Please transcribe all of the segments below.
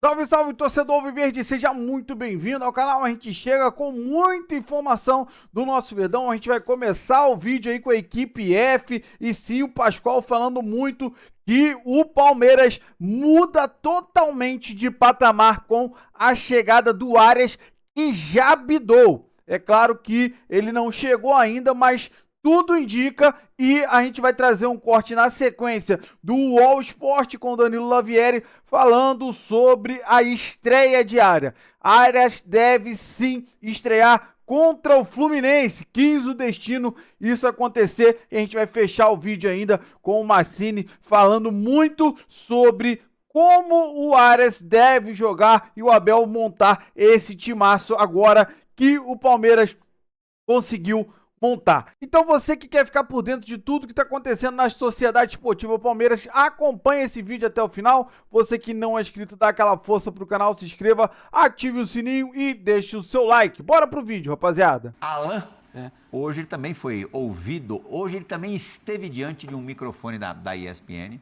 Salve, salve, torcedor Alviverde, seja muito bem-vindo ao canal. A gente chega com muita informação do nosso Verdão. A gente vai começar o vídeo aí com a equipe F e sim o Pascoal falando muito que o Palmeiras muda totalmente de patamar com a chegada do Arias, que já bidou. É claro que ele não chegou ainda, mas tudo indica, e a gente vai trazer um corte na sequência do UOL Sport com Danilo Lavieri falando sobre a estreia diária. Arias deve sim estrear contra o Fluminense. Quis o destino isso acontecer e a gente vai fechar o vídeo ainda com o Massini falando muito sobre como o Arias deve jogar e o Abel montar esse timaço agora que o Palmeiras conseguiu montar. Então você que quer ficar por dentro de tudo que está acontecendo na Sociedade Esportiva Palmeiras, acompanhe esse vídeo até o final. Você que não é inscrito, dá aquela força pro canal, se inscreva, ative o sininho e deixe o seu like. Bora pro vídeo, rapaziada. Alan, hoje ele também foi ouvido, hoje ele também esteve diante de um microfone da ESPN.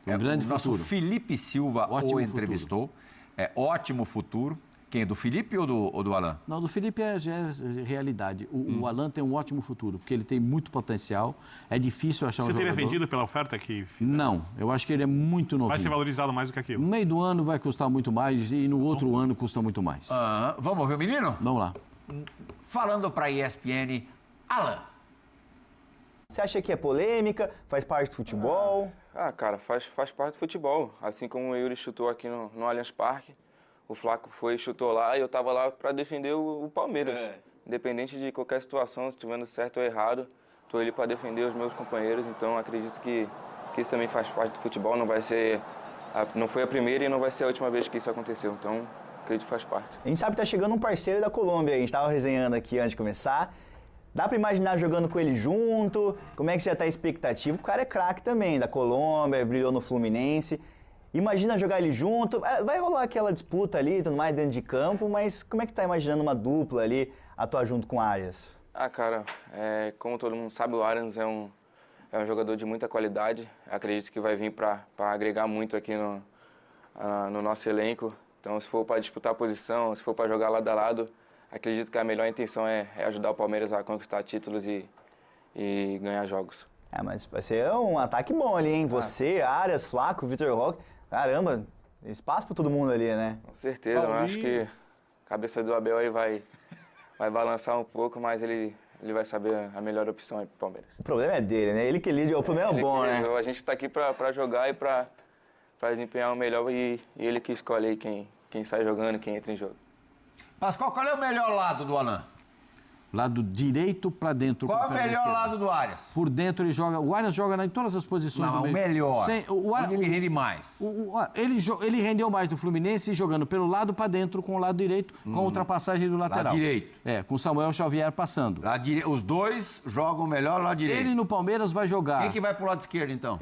Um grande o nosso futuro. Felipe Silva Ótimo o entrevistou. Ótimo futuro. Quem? Do Felipe ou do Alan? Não, do Felipe já é realidade. O Alan tem um ótimo futuro, porque ele tem muito potencial. É difícil achar um jogador. Você teria vendido pela oferta que fizeram? Não, eu acho que ele é muito novinho. Vai ser valorizado mais do que aquilo. No meio do ano vai custar muito mais e no outro ano custa muito mais. Vamos ouvir o menino? Vamos lá. Falando para a ESPN, Alan. Você acha que é polêmica? Faz parte do futebol? Cara, faz parte do futebol. Assim como o Yuri chutou aqui no Allianz Parque, o Flaco foi e chutou lá e eu tava lá para defender o Palmeiras. Independente de qualquer situação, se estiver certo ou errado, tô ali para defender os meus companheiros. Então acredito que isso também faz parte do futebol. Não foi a primeira e não vai ser a última vez que isso aconteceu. Então acredito que faz parte. A gente sabe que tá chegando um parceiro da Colômbia. A gente tava resenhando aqui antes de começar. Dá para imaginar jogando com ele junto? Como é que já tá a expectativa? O cara é craque também, da Colômbia, brilhou no Fluminense. Imagina jogar ele junto, vai rolar aquela disputa ali, tudo mais dentro de campo, mas como é que tá imaginando uma dupla ali, atuar junto com o Arias? Cara, como todo mundo sabe, o Arias é um jogador de muita qualidade. Acredito que vai vir para agregar muito aqui no nosso elenco. Então, se for para disputar a posição, se for para jogar lado a lado, acredito que a melhor intenção é ajudar o Palmeiras a conquistar títulos e ganhar jogos. Mas vai ser um ataque bom ali, hein? Você, Arias, Flaco, Vitor Roque. Caramba, espaço para todo mundo ali, né? Com certeza, eu acho que a cabeça do Abel aí vai balançar um pouco, mas ele vai saber a melhor opção aí pro Palmeiras. O problema é dele, né? Ele que lide, o problema é bom, né? A gente tá aqui para jogar e para desempenhar o melhor e ele que escolhe aí quem sai jogando, quem entra em jogo. Pascoal, qual é o melhor lado do Alan? Lado direito para dentro. Qual é o melhor lado do Arias? Por dentro ele joga. O Arias joga em todas as posições do Não, meio. o melhor. Onde ele rende mais? Ele rendeu mais do Fluminense jogando pelo lado para dentro com o lado direito, com a ultrapassagem do lateral. Lado direito. Com o Samuel Xavier passando. Os dois jogam melhor lado direito. Ele no Palmeiras vai jogar. Quem que vai pro lado esquerdo, então?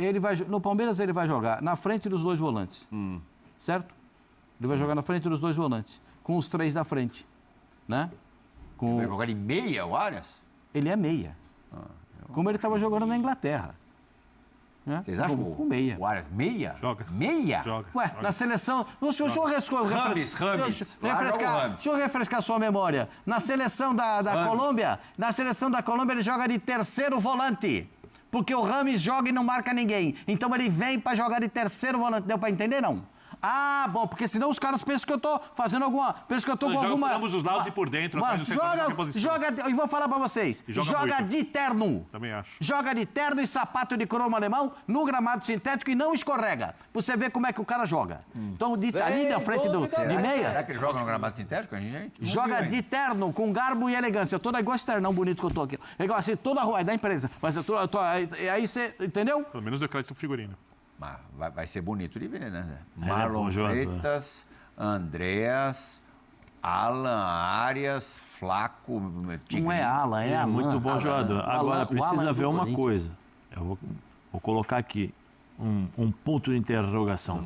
No Palmeiras ele vai jogar na frente dos dois volantes. Certo? Ele vai jogar na frente dos dois volantes, com os três da frente, né? Vai jogar em meia, o Arias? Ele é meia. Como ele estava jogando na Inglaterra. Né? Vocês acham Com meia. o Arias meia? Joga. Meia? Joga. Ué, na seleção... Deixa eu Rames. Deixa eu refrescar sua memória. Na seleção da Colômbia, ele joga de terceiro volante. Porque o Rames joga e não marca ninguém. Então ele vem para jogar de terceiro volante. Deu para entender, não? Bom, porque senão os caras pensam que eu tô fazendo alguma... Pensam que eu tô com alguma... Joga por ambos os lados e por dentro. Joga, e vou falar pra vocês. Joga de terno. Também acho. Joga de terno e sapato de cromo alemão no gramado sintético e não escorrega. Pra você ver como é que o cara joga. Então, ali na frente de meia... Será que ele joga no gramado sintético? A gente Joga de terno, com garbo e elegância. Toda igual esse ternão bonito que eu tô aqui. É igual assim, toda rua, é da empresa. Mas aí você... Entendeu? Pelo menos deu crédito figurino. Vai ser bonito de ver, né? Marlon Freitas, Andreas, Alan, Arias, Flaco, Não é Alan, é Alan. Muito bom jogador. Agora, precisa ver uma Corinthians. coisa. Eu vou colocar aqui um ponto de interrogação.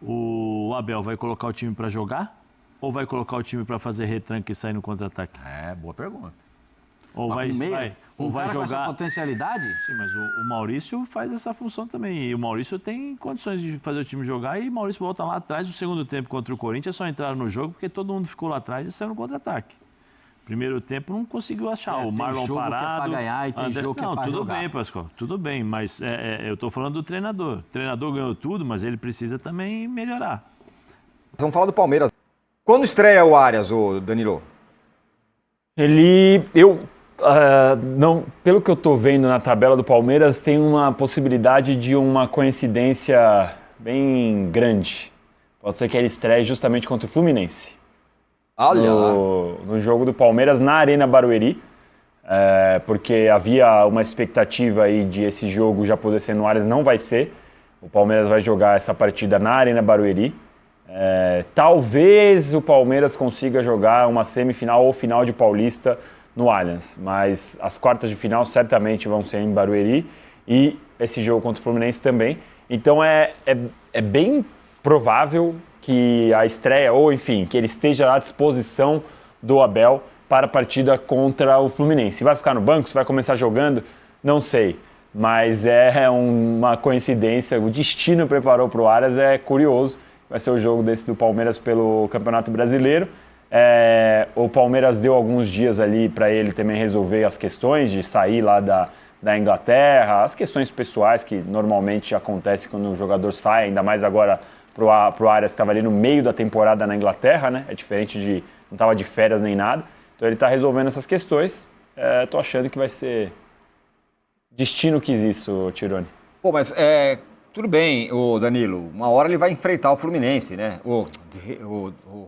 O Abel vai colocar o time para jogar ou vai colocar o time para fazer retranque e sair no contra-ataque? Boa pergunta. Ou vai cara com essa jogar... potencialidade? Sim, mas o Maurício faz essa função também. E o Maurício tem condições de fazer o time jogar e o Maurício volta lá atrás. No segundo tempo contra o Corinthians só entraram no jogo porque todo mundo ficou lá atrás e saiu no contra-ataque. Primeiro tempo não conseguiu achar. O Marlon tem jogo parado. Que é pra ganhar e tem jogo que é pra tudo jogar. bem, Pascoal. Tudo bem, mas eu estou falando do treinador. O treinador ganhou tudo, mas ele precisa também melhorar. Vamos falar do Palmeiras. Quando estreia o Arias, o Danilo? Pelo que eu estou vendo na tabela do Palmeiras, tem uma possibilidade de uma coincidência bem grande. Pode ser que ele estreie justamente contra o Fluminense. Olha lá. No jogo do Palmeiras, na Arena Barueri, porque havia uma expectativa aí de esse jogo já poder ser no Arias, não vai ser. O Palmeiras vai jogar essa partida na Arena Barueri. Talvez o Palmeiras consiga jogar uma semifinal ou final de Paulista no Allianz, mas as quartas de final certamente vão ser em Barueri e esse jogo contra o Fluminense também. Então é bem provável que a estreia, ou enfim, que ele esteja à disposição do Abel para a partida contra o Fluminense. Se vai ficar no banco, se vai começar jogando, não sei. Mas é uma coincidência, o destino preparou para o Arias, é curioso. Vai ser o jogo desse do Palmeiras pelo Campeonato Brasileiro. O Palmeiras deu alguns dias ali para ele também resolver as questões de sair lá da Inglaterra, as questões pessoais que normalmente acontecem quando o jogador sai, ainda mais agora pro Arias que estava ali no meio da temporada na Inglaterra, né? É diferente de... não estava de férias nem nada. Então ele está resolvendo essas questões. Tô achando que vai ser... destino quis isso, Tironi. Pô, mas tudo bem, o Danilo. Uma hora ele vai enfrentar o Fluminense, né? O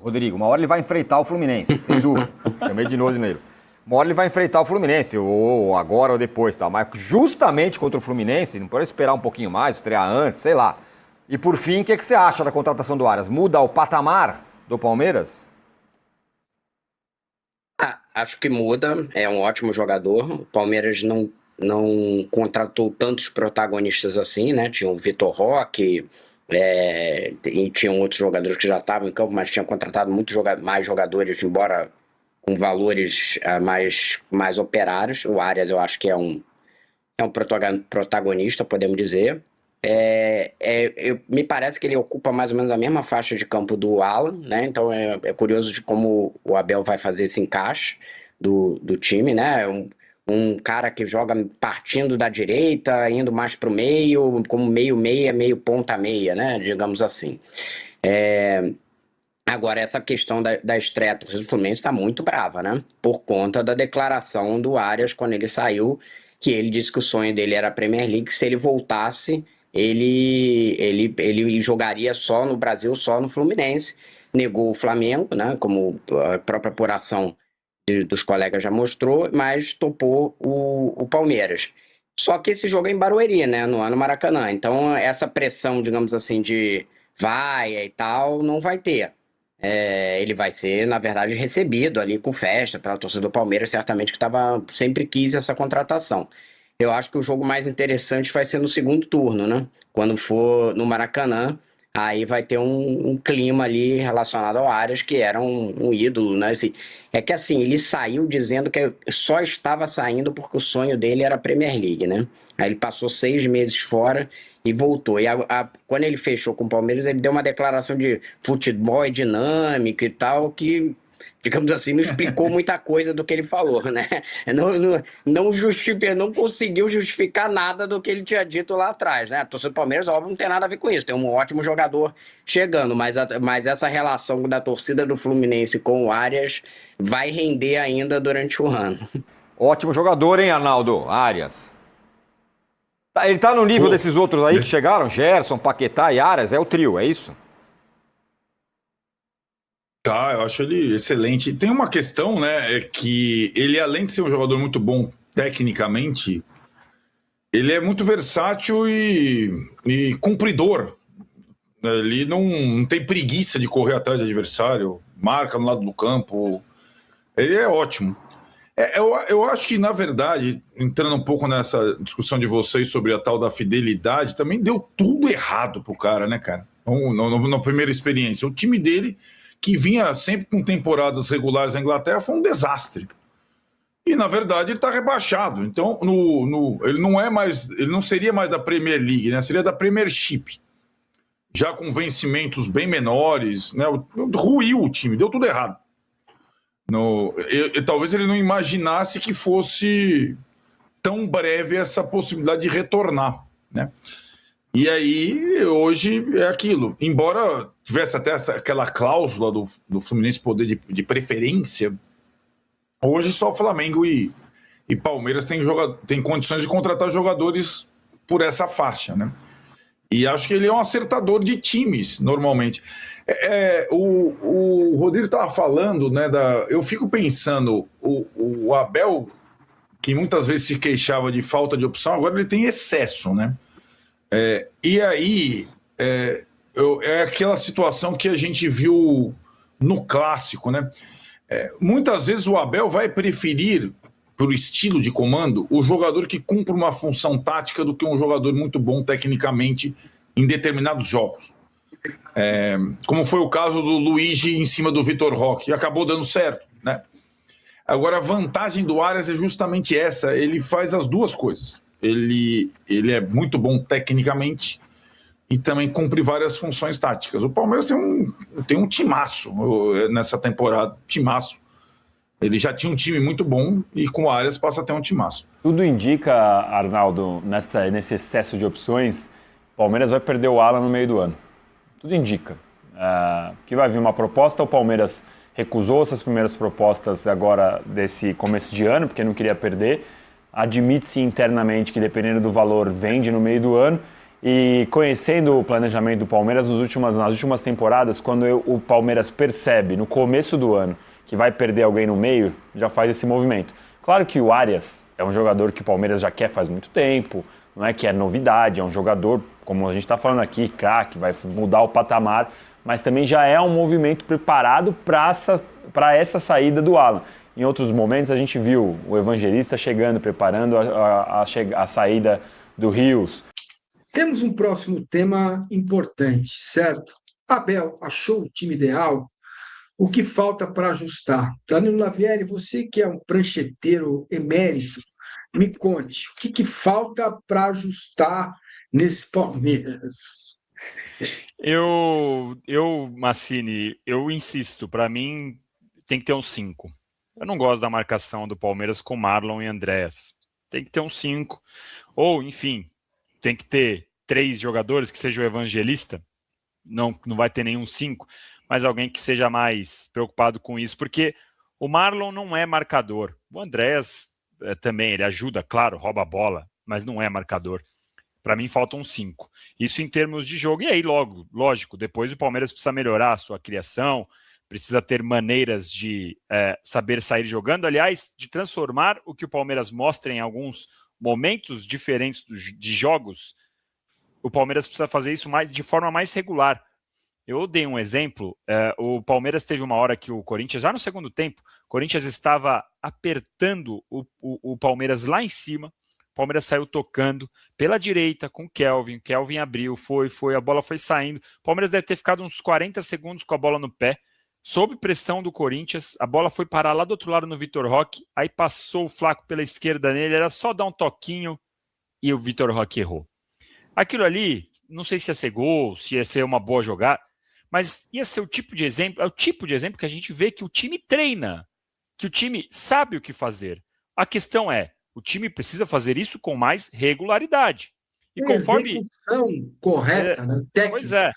Rodrigo, uma hora ele vai enfrentar o Fluminense, sem dúvida. Chamei de novo, Danilo. Uma hora ele vai enfrentar o Fluminense, ou agora ou depois, tal. Mas justamente contra o Fluminense, não pode esperar um pouquinho mais, estrear antes, sei lá. E por fim, o que você acha da contratação do Arias? Muda o patamar do Palmeiras? Acho que muda, é um ótimo jogador. O Palmeiras não contratou tantos protagonistas assim, né? Tinha o Vitor Roque, e tinham outros jogadores que já estavam em campo, mas tinha contratado mais jogadores, embora com valores mais operários. O Arias eu acho que é um protagonista, podemos dizer. Me parece que ele ocupa mais ou menos a mesma faixa de campo do Alan, né? Então é curioso de como o Abel vai fazer esse encaixe do time, né? Um cara que joga partindo da direita, indo mais para o meio, como meio-meia, meio ponta-meia, né? Digamos assim. Agora, essa questão da estreia do Fluminense está muito brava, né? Por conta da declaração do Arias quando ele saiu, que ele disse que o sonho dele era a Premier League, que se ele voltasse, ele jogaria só no Brasil, só no Fluminense. Negou o Flamengo, né? Como a própria apuração dos colegas já mostrou, mas topou o Palmeiras. Só que esse jogo é em Barueri, né? No Maracanã. Então, essa pressão, digamos assim, de vaia e tal, não vai ter. Ele vai ser, na verdade, recebido ali com festa pela torcida do Palmeiras, certamente que sempre quis essa contratação. Eu acho que o jogo mais interessante vai ser no segundo turno, né? Quando for no Maracanã, aí vai ter um clima ali relacionado ao Arias, que era um ídolo, né? Ele saiu dizendo que só estava saindo porque o sonho dele era a Premier League, né? Aí ele passou 6 meses fora e voltou. E quando ele fechou com o Palmeiras, ele deu uma declaração de futebol dinâmico e tal, que, digamos assim, não explicou muita coisa do que ele falou, né? Não conseguiu justificar nada do que ele tinha dito lá atrás, né? A torcida do Palmeiras, óbvio, não tem nada a ver com isso. Tem um ótimo jogador chegando, mas essa relação da torcida do Fluminense com o Arias vai render ainda durante o ano. Ótimo jogador, hein, Arnaldo? Arias. Ele tá no nível desses outros aí que chegaram? Gerson, Paquetá e Arias? É o trio, é isso? Tá, eu acho ele excelente. Tem uma questão, né, é que ele, além de ser um jogador muito bom tecnicamente, ele é muito versátil e cumpridor. Ele não tem preguiça de correr atrás do adversário, marca no lado do campo. Ele é ótimo. Eu acho que, na verdade, entrando um pouco nessa discussão de vocês sobre a tal da fidelidade, também deu tudo errado pro cara, né, cara? Na primeira experiência. O time dele, que vinha sempre com temporadas regulares na Inglaterra, foi um desastre. e na verdade ele está rebaixado. Então ele não seria mais da Premier League, né? Seria da Premiership, já com vencimentos bem menores, né? Ruiu o time, deu tudo errado. Talvez ele não imaginasse que fosse tão breve essa possibilidade de retornar, né? E aí, hoje é aquilo. Embora tivesse até aquela cláusula do Fluminense poder de preferência, hoje só Flamengo e Palmeiras têm condições de contratar jogadores por essa faixa, né? E acho que ele é um acertador de times, normalmente. O Rodrigo estava falando, né? Eu fico pensando, o Abel, que muitas vezes se queixava de falta de opção, agora ele tem excesso, né? E aí é aquela situação que a gente viu no clássico, né? Muitas vezes o Abel vai preferir, pelo estilo de comando, o jogador que cumpre uma função tática do que um jogador muito bom tecnicamente em determinados jogos. Como foi o caso do Luigi em cima do Vitor Roque, e acabou dando certo, né? Agora, a vantagem do Arias é justamente essa, ele faz as duas coisas. Ele é muito bom tecnicamente e também cumpre várias funções táticas. O Palmeiras tem um timaço nessa temporada, timaço. Ele já tinha um time muito bom e com o Arias passa a ter um timaço. Tudo indica, Arnaldo, nesse excesso de opções, o Palmeiras vai perder o Alan no meio do ano. Tudo indica que vai vir uma proposta, o Palmeiras recusou essas primeiras propostas agora desse começo de ano, porque não queria perder. Admite-se internamente que, dependendo do valor, vende no meio do ano. E conhecendo o planejamento do Palmeiras nas últimas temporadas, quando o Palmeiras percebe, no começo do ano, que vai perder alguém no meio, já faz esse movimento. Claro que o Arias é um jogador que o Palmeiras já quer faz muito tempo, não é que é novidade, é um jogador, como a gente está falando aqui, craque, vai mudar o patamar, mas também já é um movimento preparado para essa saída do Alan. Em outros momentos a gente viu o Evangelista chegando, preparando a saída do Rios. Temos um próximo tema importante, certo? Abel achou o time ideal? O que falta para ajustar? Danilo Lavieri, você que é um prancheteiro emérito, me conte, o que falta para ajustar nesse Palmeiras? Massini, eu insisto, para mim tem que ter um 5. Eu não gosto da marcação do Palmeiras com Marlon e Andréas. Tem que ter um 5. Ou, enfim, tem que ter 3 jogadores, que seja o Evangelista. Não vai ter nenhum 5, mas alguém que seja mais preocupado com isso. Porque o Marlon não é marcador. O Andréas também, ele ajuda, claro, rouba a bola, mas não é marcador. Para mim, faltam 5. Isso em termos de jogo. E aí, lógico, depois o Palmeiras precisa melhorar a sua criação, precisa ter maneiras de saber sair jogando, aliás, de transformar o que o Palmeiras mostra em alguns momentos diferentes de jogos. O Palmeiras precisa fazer isso de forma mais regular. Eu dei um exemplo, o Palmeiras teve uma hora que o Corinthians, já no segundo tempo, o Corinthians estava apertando o Palmeiras lá em cima, o Palmeiras saiu tocando pela direita com o Kelvin abriu, foi, a bola foi saindo, o Palmeiras deve ter ficado uns 40 segundos com a bola no pé, sob pressão do Corinthians, a bola foi parar lá do outro lado no Vitor Roque, aí passou o Flaco pela esquerda nele, era só dar um toquinho e o Vitor Roque errou. Aquilo ali, não sei se ia ser gol, se ia ser uma boa jogada, mas ia ser o tipo de exemplo, é o tipo de exemplo que a gente vê que o time treina, que o time sabe o que fazer. A questão é, o time precisa fazer isso com mais regularidade. E conforme... execução correta, né? Técnica. Pois é.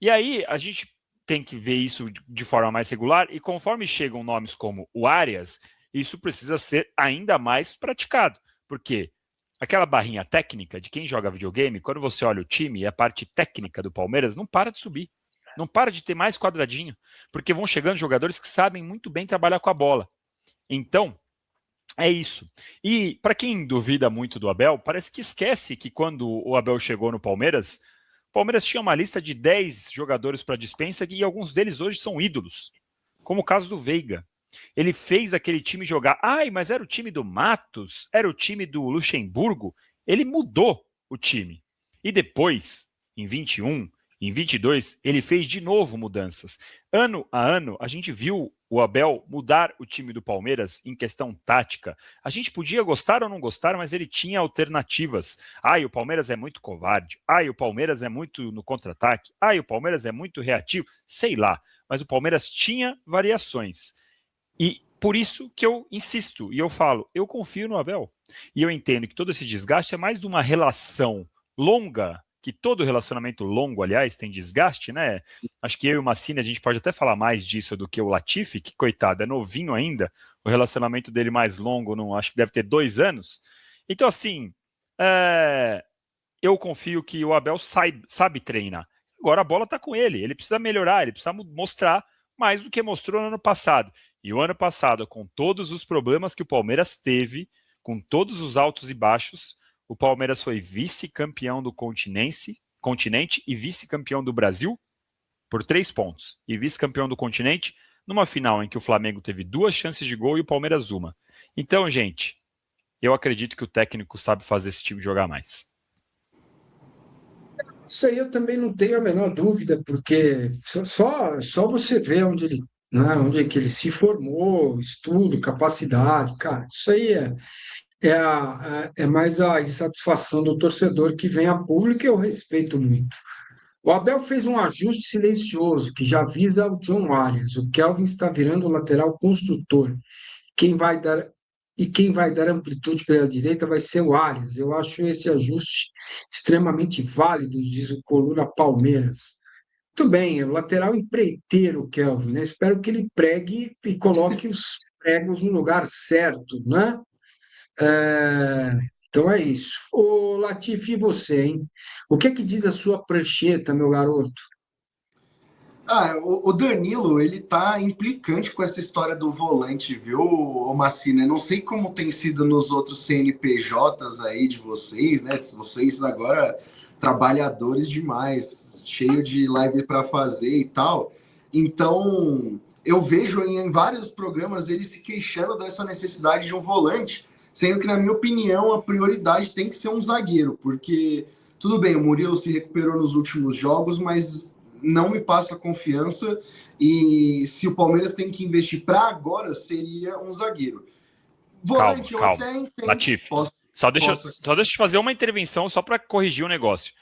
E aí, a gente tem que ver isso de forma mais regular, e conforme chegam nomes como o Arias, isso precisa ser ainda mais praticado. Porque aquela barrinha técnica de quem joga videogame, quando você olha o time e a parte técnica do Palmeiras, não para de subir. Não para de ter mais quadradinho, porque vão chegando jogadores que sabem muito bem trabalhar com a bola. Então, é isso. E para quem duvida muito do Abel, parece que esquece que quando o Abel chegou no Palmeiras, o Palmeiras tinha uma lista de 10 jogadores para dispensa e alguns deles hoje são ídolos, como o caso do Veiga. Ele fez aquele time jogar, mas era o time do Matos, era o time do Luxemburgo. Ele mudou o time. E depois, em 21, Em 22, ele fez de novo mudanças. Ano a ano, a gente viu o Abel mudar o time do Palmeiras em questão tática. A gente podia gostar ou não gostar, mas ele tinha alternativas. O Palmeiras é muito covarde. O Palmeiras é muito no contra-ataque. O Palmeiras é muito reativo. Sei lá, mas o Palmeiras tinha variações. E por isso que eu insisto e eu falo, eu confio no Abel. E eu entendo que todo esse desgaste é mais de uma relação longa, que todo relacionamento longo, aliás, tem desgaste, né? Acho que eu e o Massini, a gente pode até falar mais disso do que o Latifi, que, coitado, é novinho ainda, o relacionamento dele mais longo, não, acho que deve ter 2 anos. Então, assim, eu confio que o Abel sabe treinar. Agora a bola está com ele precisa melhorar, ele precisa mostrar mais do que mostrou no ano passado. E o ano passado, com todos os problemas que o Palmeiras teve, com todos os altos e baixos, o Palmeiras foi vice-campeão do continente e vice-campeão do Brasil por 3 pontos. E vice-campeão do continente numa final em que o Flamengo teve 2 chances de gol e o Palmeiras 1. Então, gente, eu acredito que o técnico sabe fazer esse time jogar mais. Isso aí eu também não tenho a menor dúvida, porque só você vê onde ele, né, onde é que ele se formou, estudo, capacidade, cara, isso aí é mais a insatisfação do torcedor que vem a público, e eu respeito muito. O Abel fez um ajuste silencioso que já visa o John Arias. O Kelvin está virando o lateral construtor. Quem vai dar amplitude pela direita vai ser o Arias. Eu acho esse ajuste extremamente válido, diz o Coluna Palmeiras. Muito bem, é o lateral empreiteiro, o Kelvin, né? Espero que ele pregue e coloque os pregos no lugar certo, né? Então é isso. Ô, Latifi, e você, hein? O que é que diz a sua prancheta, meu garoto? O Danilo, ele tá implicante com essa história do volante, viu, ô Massina? Eu não sei como tem sido nos outros CNPJs aí de vocês, né? Vocês agora trabalhadores demais, cheio de live para fazer e tal. Então, eu vejo em vários programas ele se queixando dessa necessidade de um volante, sendo que, na minha opinião, a prioridade tem que ser um zagueiro, porque, tudo bem, o Murilo se recuperou nos últimos jogos, mas não me passa confiança, e se o Palmeiras tem que investir para agora, seria um zagueiro. Volante, Calma. eu até entendo. Latifi, só deixa eu fazer uma intervenção só para corrigir um negócio.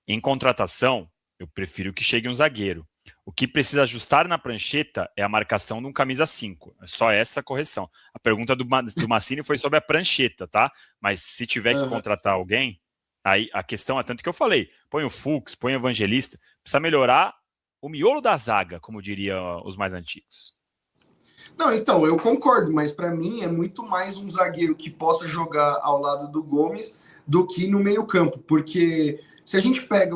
Em contratação, eu prefiro que chegue um zagueiro. O que precisa ajustar na prancheta é a marcação de um camisa 5. É só essa correção. A pergunta do Massini foi sobre a prancheta, tá? Mas se tiver que contratar alguém, aí a questão é tanto que eu falei, põe o Fux, põe o Evangelista, precisa melhorar o miolo da zaga, como diriam os mais antigos. Não, então, eu concordo, mas para mim é muito mais um zagueiro que possa jogar ao lado do Gomes do que no meio-campo, porque se a gente pega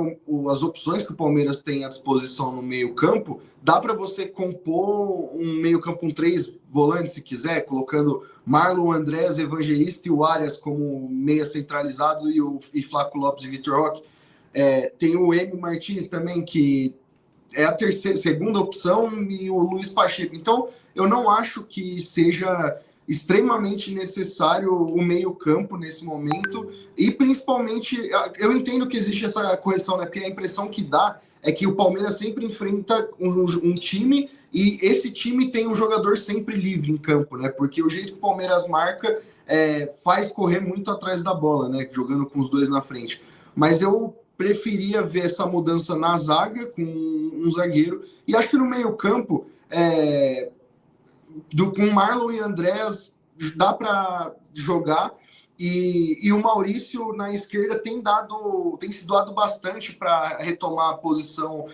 as opções que o Palmeiras tem à disposição no meio-campo, dá para você compor um meio-campo com 3 volantes, se quiser, colocando Marlon, Andrés, Evangelista e o Arias como meia centralizado e Flaco Lopes e Vitor Roque. Tem o Emi Martins também, que é a segunda opção, e o Luiz Pacheco. Então, eu não acho que seja extremamente necessário o meio-campo nesse momento, e principalmente, eu entendo que existe essa correção, né? Porque a impressão que dá é que o Palmeiras sempre enfrenta um time, e esse time tem um jogador sempre livre em campo, né? Porque o jeito que o Palmeiras marca faz correr muito atrás da bola, né? Jogando com os 2 na frente. Mas eu preferia ver essa mudança na zaga com um zagueiro, e acho que no meio-campo com Marlon e Andrés dá para jogar, e o Maurício na esquerda tem se doado bastante para retomar a posição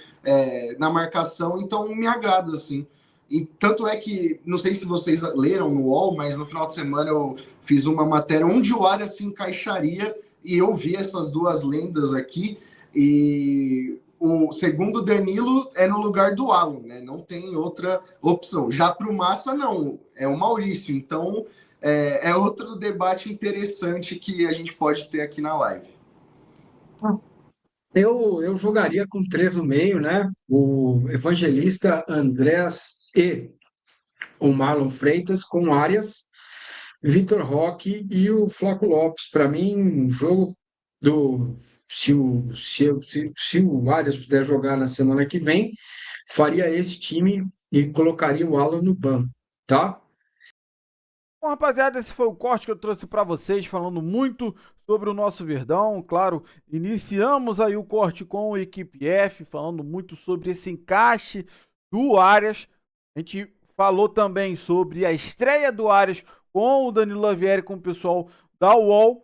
na marcação, então me agrada, assim. E tanto é que, não sei se vocês leram no UOL, mas no final de semana eu fiz uma matéria onde o Arias se encaixaria, e eu vi essas 2 lendas aqui, e o segundo Danilo é no lugar do Alan, né? Não tem outra opção. Já para o Massa, não. É o Maurício. Então, é outro debate interessante que a gente pode ter aqui na live. Eu jogaria com 3 no meio, né? O Evangelista, Andrés e o Marlon Freitas, com Arias, Vitor Roque e o Flaco Lopes. Para mim, um jogo se o Arias puder jogar na semana que vem, faria esse time e colocaria o Alan no banco, tá? Bom, rapaziada, esse foi o corte que eu trouxe para vocês, falando muito sobre o nosso Verdão. Claro, iniciamos aí o corte com a equipe F, falando muito sobre esse encaixe do Arias. A gente falou também sobre a estreia do Arias com o Danilo Lavieri, com o pessoal da UOL.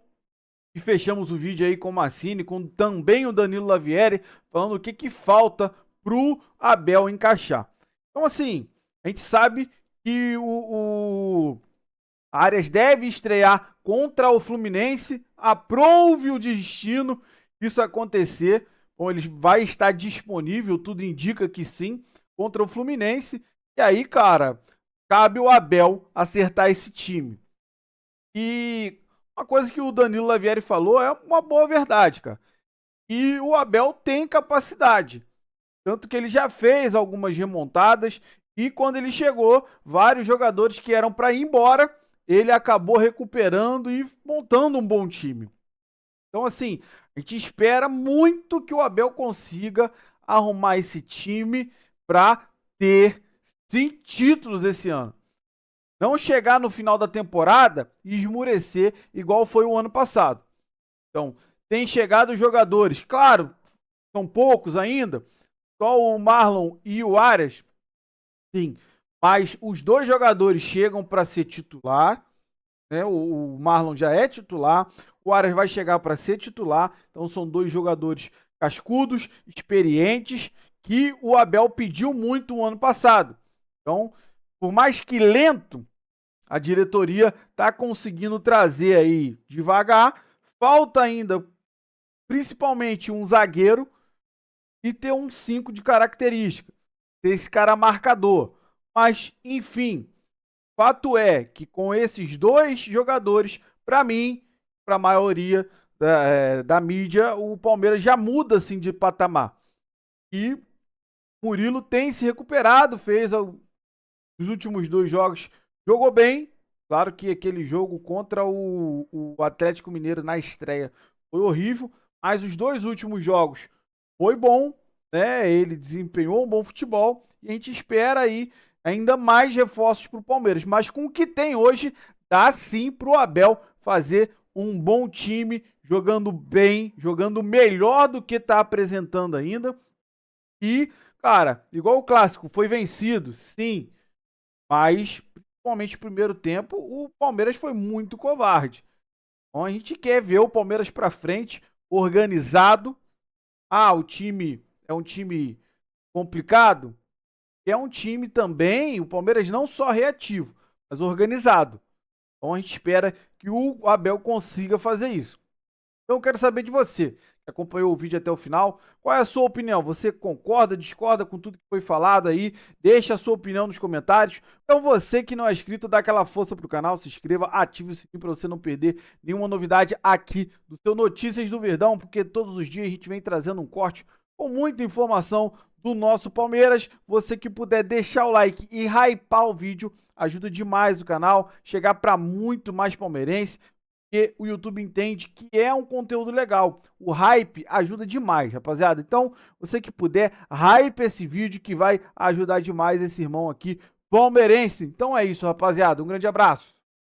E fechamos o vídeo aí com o Massini, com também o Danilo Lavieri, falando o que falta pro Abel encaixar. Então, assim, a gente sabe que o Arias deve estrear contra o Fluminense. Aprove o destino isso acontecer. Bom, ele vai estar disponível, tudo indica que sim, contra o Fluminense. E aí, cara, cabe o Abel acertar esse time. E uma coisa que o Danilo Lavieri falou é uma boa verdade, cara. E o Abel tem capacidade. Tanto que ele já fez algumas remontadas. E quando ele chegou, vários jogadores que eram para ir embora, ele acabou recuperando e montando um bom time. Então, assim, a gente espera muito que o Abel consiga arrumar esse time para ter 5 títulos esse ano. Não chegar no final da temporada e esmurecer igual foi o ano passado. Então, tem chegado jogadores, claro, são poucos ainda, só o Marlon e o Arias, sim, mas os 2 jogadores chegam para ser titular, né? O Marlon já é titular, o Arias vai chegar para ser titular, então são 2 jogadores cascudos, experientes, que o Abel pediu muito o ano passado. Então, por mais que lento, a diretoria está conseguindo trazer aí devagar. Falta ainda, principalmente, um zagueiro e ter um 5 de característica. Ter esse cara marcador. Mas, enfim, fato é que com esses 2 jogadores, para mim, para a maioria da mídia, o Palmeiras já muda assim de patamar. E Murilo tem se recuperado, fez os últimos 2 jogos, jogou bem. Claro que aquele jogo contra o Atlético Mineiro na estreia foi horrível, mas os 2 últimos jogos foi bom, né? Ele desempenhou um bom futebol e a gente espera aí ainda mais reforços para o Palmeiras. Mas com o que tem hoje, dá sim para o Abel fazer um bom time, jogando bem, jogando melhor do que está apresentando ainda. E, cara, igual o clássico, foi vencido, sim, mas principalmente no primeiro tempo, o Palmeiras foi muito covarde. Então a gente quer ver o Palmeiras para frente, organizado. O time é um time complicado? É um time também, o Palmeiras não só reativo, mas organizado. Então a gente espera que o Abel consiga fazer isso. Então eu quero saber de você, que acompanhou o vídeo até o final. Qual é a sua opinião? Você concorda, discorda com tudo que foi falado aí? Deixa a sua opinião nos comentários. Então você que não é inscrito, dá aquela força pro canal, se inscreva, ative o sininho para você não perder nenhuma novidade aqui do seu Notícias do Verdão, porque todos os dias a gente vem trazendo um corte com muita informação do nosso Palmeiras. Você que puder deixar o like e hypar o vídeo, ajuda demais o canal, chegar para muito mais palmeirense, porque o YouTube entende que é um conteúdo legal. O hype ajuda demais, rapaziada. Então, você que puder, hype esse vídeo que vai ajudar demais esse irmão aqui palmeirense. Então é isso, rapaziada. Um grande abraço.